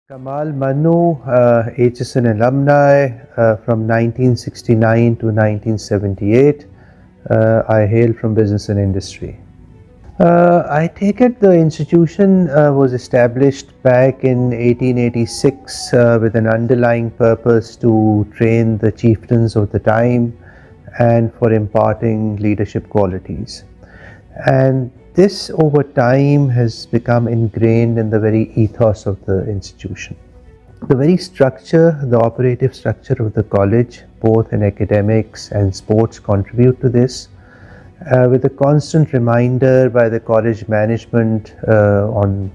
Kamal Monnoo, Aitchison Alumni from 1969 to 1978. I hail from business and industry. I take it the institution was established back in 1886 with an underlying purpose to train the chieftains of the time and for imparting leadership qualities. And this over time has become ingrained in the very ethos of the institution. The very structure, the operative structure of the college, both in academics and sports, contribute to this, with a constant reminder by the college management on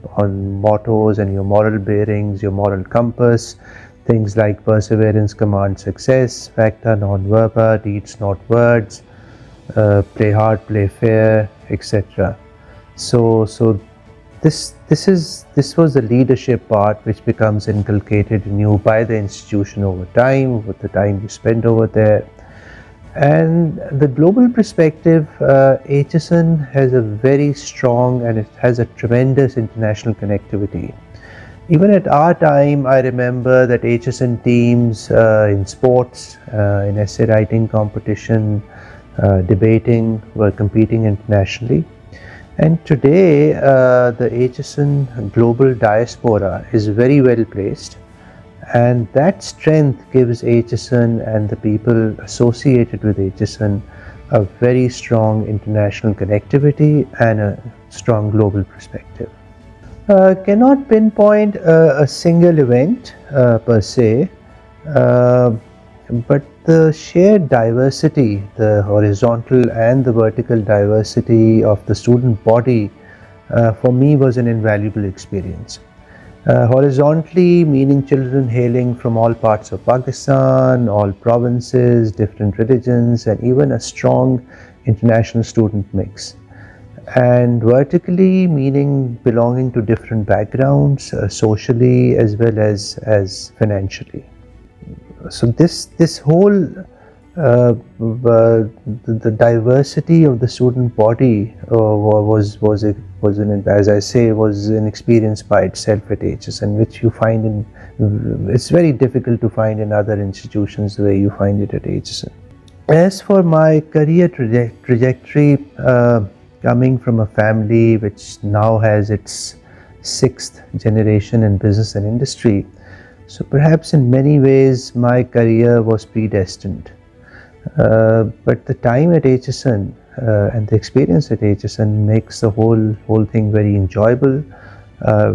mottos and your moral bearings, your moral compass, things like perseverance commands success, facta non verba, deeds not words, play hard, play fair, etc. So this was the leadership part which becomes inculcated in you by the institution over time, with the time you spend over there. And the global perspective, Aitchison has a very strong and it has a tremendous international connectivity. Even at our time, I remember that Aitchison teams in sports, in essay writing competition, debating, were competing internationally. And today, the Aitchison global diaspora is very well placed, and that strength gives Aitchison and the people associated with Aitchison a very strong international connectivity and a strong global perspective. Cannot pinpoint a single event per se, but the shared diversity, the horizontal and the vertical diversity of the student body, for me was an invaluable experience. Horizontally, meaning children hailing from all parts of Pakistan, all provinces, different religions, and even a strong international student mix. And vertically, meaning belonging to different backgrounds, socially as well as financially. So this whole the diversity of the student body was as I say, was an experience by itself at Aitchison, which you find it's very difficult to find in other institutions the way you find it at Aitchison. As for my career trajectory, coming from a family which now has its 6th generation in business and industry, so perhaps in many ways my career was predestined. But the time at Aitchison and the experience at Aitchison makes the whole thing very enjoyable,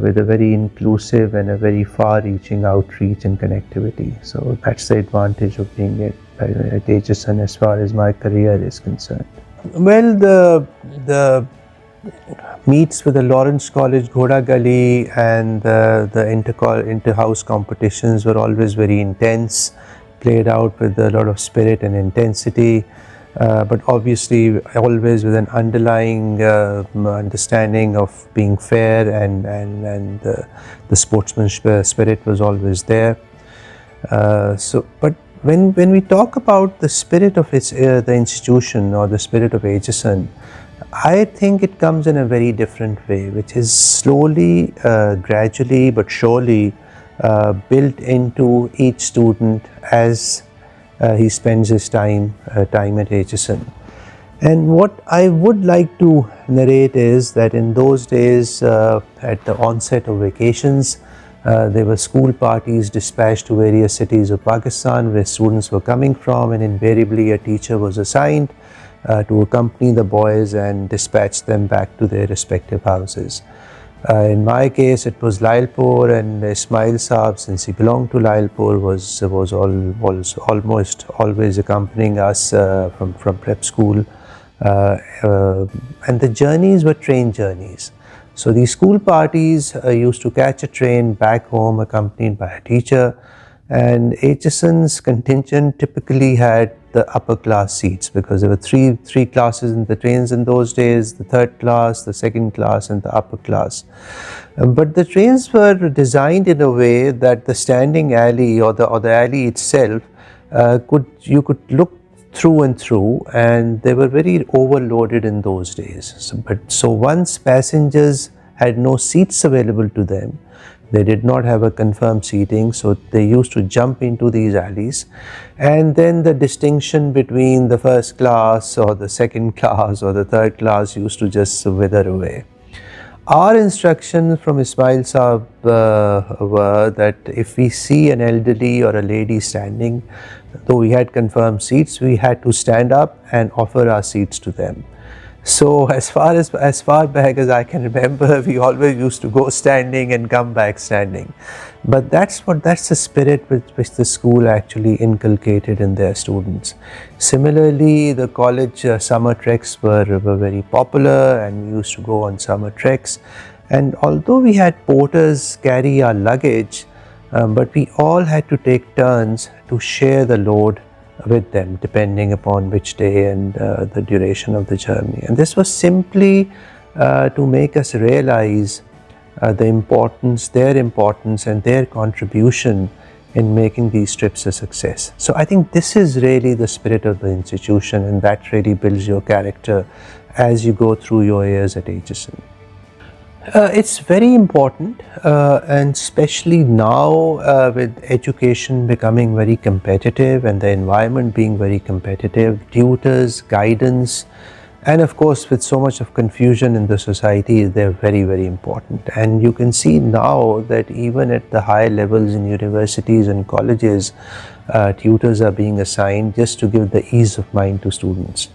with a very inclusive and a very far-reaching outreach and connectivity. So that's the advantage of being at Aitchison as far as my career is concerned. Well, the meets with the Lawrence College Ghoda Gali and the inter-house competitions were always very intense, played out with a lot of spirit and intensity, but obviously always with an underlying understanding of being fair, and the sportsmanship spirit was always there. But when we talk about the spirit of the institution or the spirit of Aitchison, I think it comes in a very different way, which is slowly, gradually but surely built into each student as he spends his time at Aitchison. And what I would like to narrate is that in those days, at the onset of vacations, there were school parties dispatched to various cities of Pakistan where students were coming from, and invariably a teacher was assigned to accompany the boys and dispatch them back to their respective houses. In my case, it was Lailpur, and Ismail Saab, since he belonged to Lailpur, was almost always accompanying us from prep school, and the journeys were train journeys. So these school parties used to catch a train back home accompanied by a teacher, and Aitchison's contingent typically had the upper class seats, because there were three classes in the trains in those days: the third class, the second class, and the upper class. But the trains were designed in a way that the standing alley or the alley itself you could look through and through, and they were very overloaded in those days. So once passengers had no seats available to them, They did not have a confirmed seating, so they used to jump into these alleys, and then the distinction between the first class or the second class or the third class used to just wither away. Our instructions from Ismail Saab were that if we see an elderly or a lady standing, though we had confirmed seats, we had to stand up and offer our seats to them. So as far back as I can remember, we always used to go standing and come back standing. But that's the spirit which the school actually inculcated in their students. Similarly, the college summer treks were very popular, and we used to go on summer treks. And although we had porters carry our luggage, but we all had to take turns to share the load with them, depending upon which day and the duration of the journey. And this was simply to make us realize their importance and their contribution in making these trips a success. So I think this is really the spirit of the institution, and that really builds your character as you go through your years at Aitchison. It's very important, and especially now with education becoming very competitive and the environment being very competitive, tutors, guidance, and of course with so much of confusion in the society, they're very, very important. And you can see now that even at the higher levels in universities and colleges, tutors are being assigned just to give the ease of mind to students.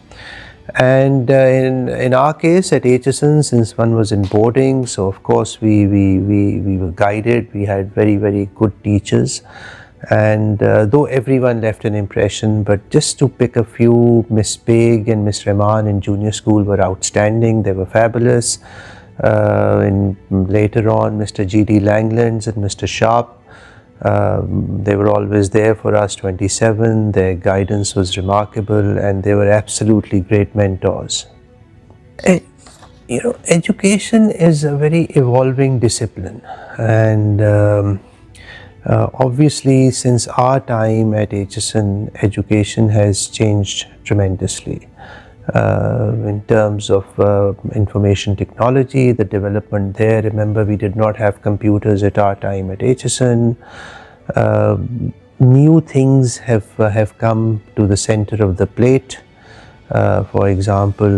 And in our case at Aitchison, since one was in boarding, so of course we were guided. We had very, very good teachers, and though everyone left an impression, but just to pick a few, Miss Peg and Miss Rahman in junior school were outstanding. They were fabulous. And later on, Mr. G.D. Langlands and Mr. Sharp, they were always there for us 24/7. Their guidance was remarkable, and they were absolutely great mentors. Education is a very evolving discipline, and obviously since our time at Aitchison, education has changed tremendously. In terms of information technology, the development there. Remember, we did not have computers at our time at Aitchison. New things have come to the center of the plate. For example,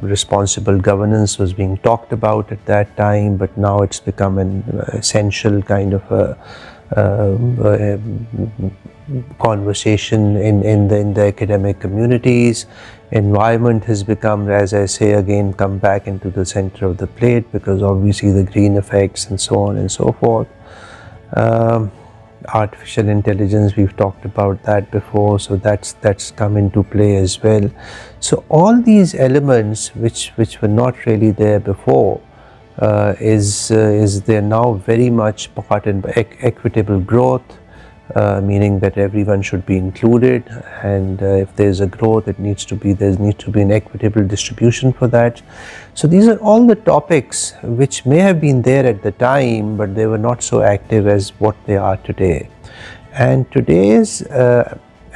responsible governance was being talked about at that time, but now it's become an essential kind of a conversation in the academic communities. Environment has become, as I say again, come back into the center of the plate, because obviously the green effects and so on and so forth. Artificial intelligence, we've talked about that before, so that's come into play as well. So all these elements which were not really there before, is they're now very much part in equitable growth, meaning that everyone should be included, and if there's a growth, there needs to be an equitable distribution for that. So these are all the topics which may have been there at the time, but they were not so active as what they are today. And today's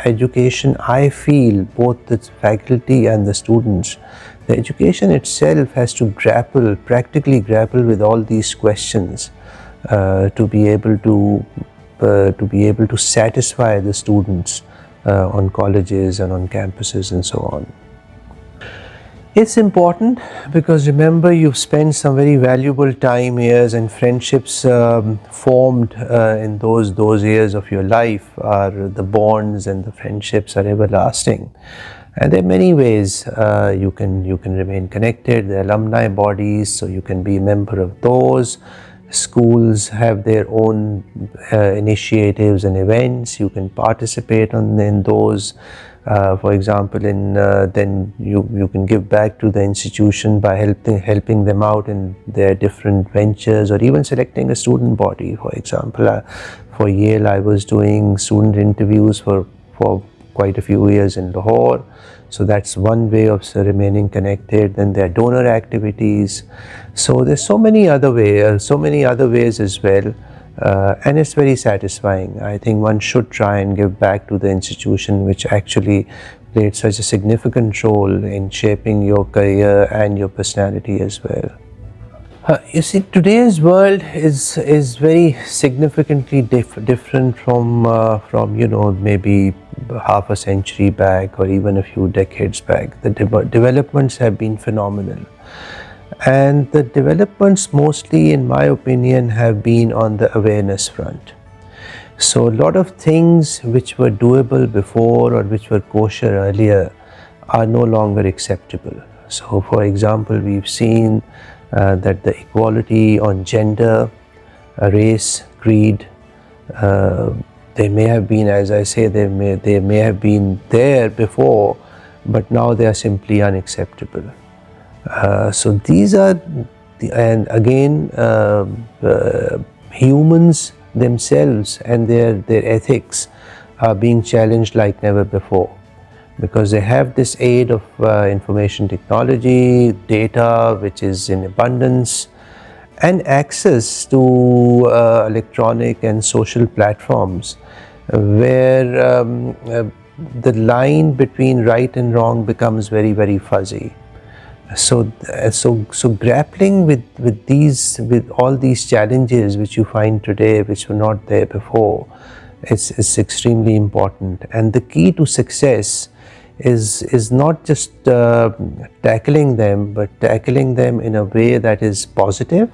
education, I feel, both the faculty and the students, the education itself has to practically grapple with all these questions to be able to satisfy the students on colleges and on campuses and so on. It's important because, remember, you've spent some very valuable time, years, and friendships formed in those years of your life. The bonds and the friendships are everlasting, and there are many ways you can remain connected. The alumni bodies, so you can be a member of those. Schools have their own initiatives and events. You can participate in those. For example, then you can give back to the institution by helping them out in their different ventures, or even selecting a student body. For example, for Yale, I was doing student interviews for quite a few years in Lahore. So that's one way of remaining connected. Then there are donor activities. So there's so many other ways as well. And it's very satisfying. I think one should try and give back to the institution which actually played such a significant role in shaping your career and your personality as well. You see, today's world is very significantly different from maybe half a century back or even a few decades back. The developments have been phenomenal, and the developments mostly, in my opinion, have been on the awareness front. So a lot of things which were doable before or which were kosher earlier are no longer acceptable. So for example, we've seen that the equality on gender, race, creed, they may have been, as I say, they may have been there before, but now they are simply unacceptable. So these are, and again, humans themselves and their ethics are being challenged like never before, because they have this aid of information technology, data which is in abundance, and access to electronic and social platforms where the line between right and wrong becomes very, very fuzzy. So grappling with all these challenges which you find today, which were not there before, is extremely important. And the key to success is not just tackling them, but tackling them in a way that is positive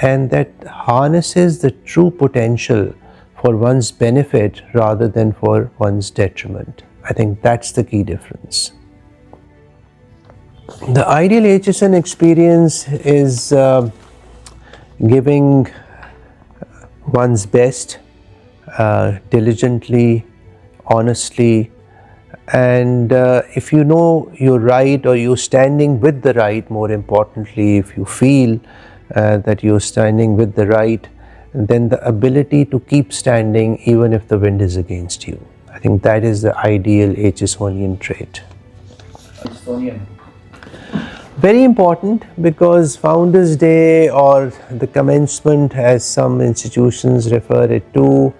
and that harnesses the true potential for one's benefit rather than for one's detriment. I think that's the key difference. The ideal Aitchison experience is giving one's best diligently, honestly, and if you know you're right or you're standing with the right, more importantly, if you feel that you're standing with the right, then the ability to keep standing even if the wind is against you. I think that is the ideal Aitchisonian trait. Aitchisonian. Very important, because Founders Day, or the commencement as some institutions refer it to,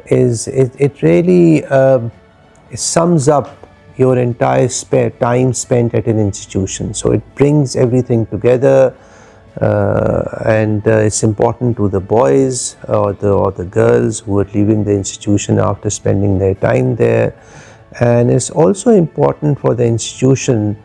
it really sums up your entire time spent at an institution. So it brings everything together, and it's important to the boys or the girls who are leaving the institution after spending their time there, and it's also important for the institution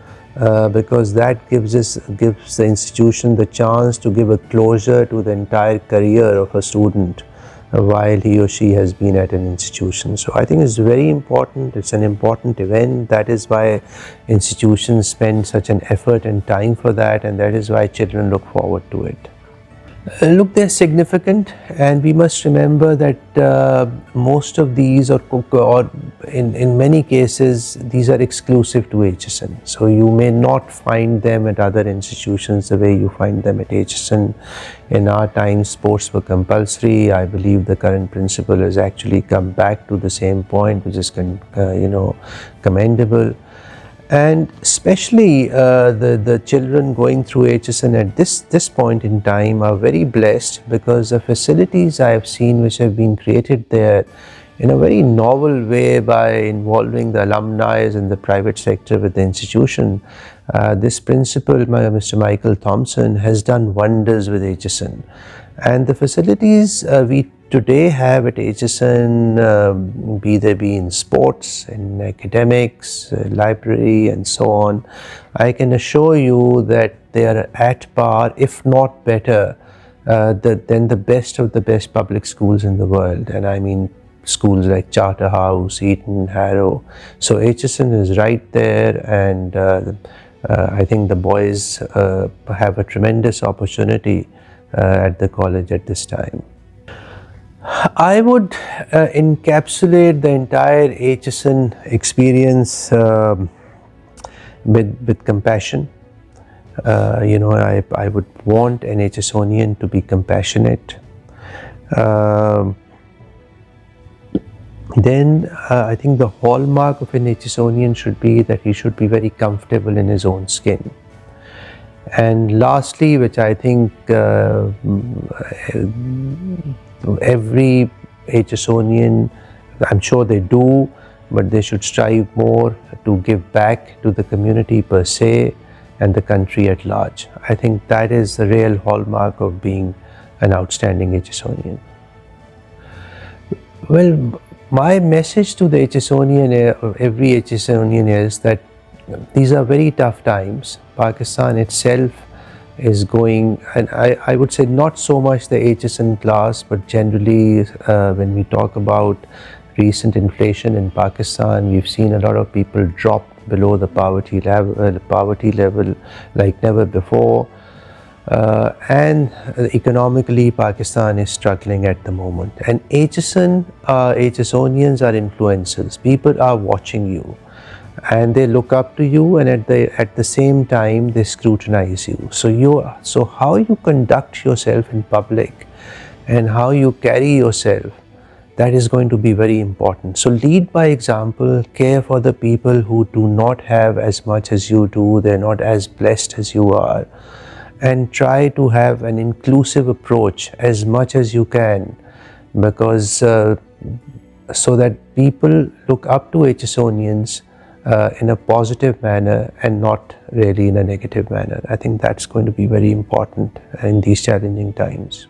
because that gives the institution the chance to give a closure to the entire career of a student while he or she has been at an institution. So I think it's very important. It's an important event. That is why institutions spend such an effort and time for that, and that is why children look forward to it. Look, they're significant, and we must remember that most of these, or in many cases, these are exclusive to Aitchison. So you may not find them at other institutions the way you find them at Aitchison. In our time, sports were compulsory. I believe the current principal has actually come back to the same point, which is commendable. And especially the children going through Aitchison at this point in time are very blessed, because the facilities I have seen which have been created there in a very novel way by involving the alumni and the private sector with the institution. This principal, Mr. Michael Thompson, has done wonders with Aitchison. And the facilities we today have at Aitchison, be they be in sports, in academics, library and so on, I can assure you that they are at par, if not better, than the best of the best public schools in the world. And I mean schools like Charterhouse, Eton, Harrow. So Aitchison is right there, and I think the boys have a tremendous opportunity at the college at this time. I would encapsulate the entire Aitchison experience with compassion. I would want an Aitchisonian to be compassionate. Then I think the hallmark of an Aitchisonian should be that he should be very comfortable in his own skin. And lastly, which I think every Aitchisonian, I'm sure they do, but they should strive more to give back to the community per se, and the country at large. I think that is the real hallmark of being an outstanding Aitchisonian. Well, my message to the Aitchisonian, every Aitchisonian, is that these are very tough times. Pakistan itself is going, and I would say not so much the Aitchison class, but generally when we talk about recent inflation in Pakistan, we've seen a lot of people drop below the poverty level like never before. And economically, Pakistan is struggling at the moment. And Aitchisonians are influencers. People are watching you, and they look up to you, and at the same time they scrutinize you. So how you conduct yourself in public, and how you carry yourself, that is going to be very important. So lead by example, care for the people who do not have as much as you do, they're not as blessed as you are, and try to have an inclusive approach as much as you can, because so that people look up to Aitchisonians in a positive manner and not really in a negative manner. I think that's going to be very important in these challenging times.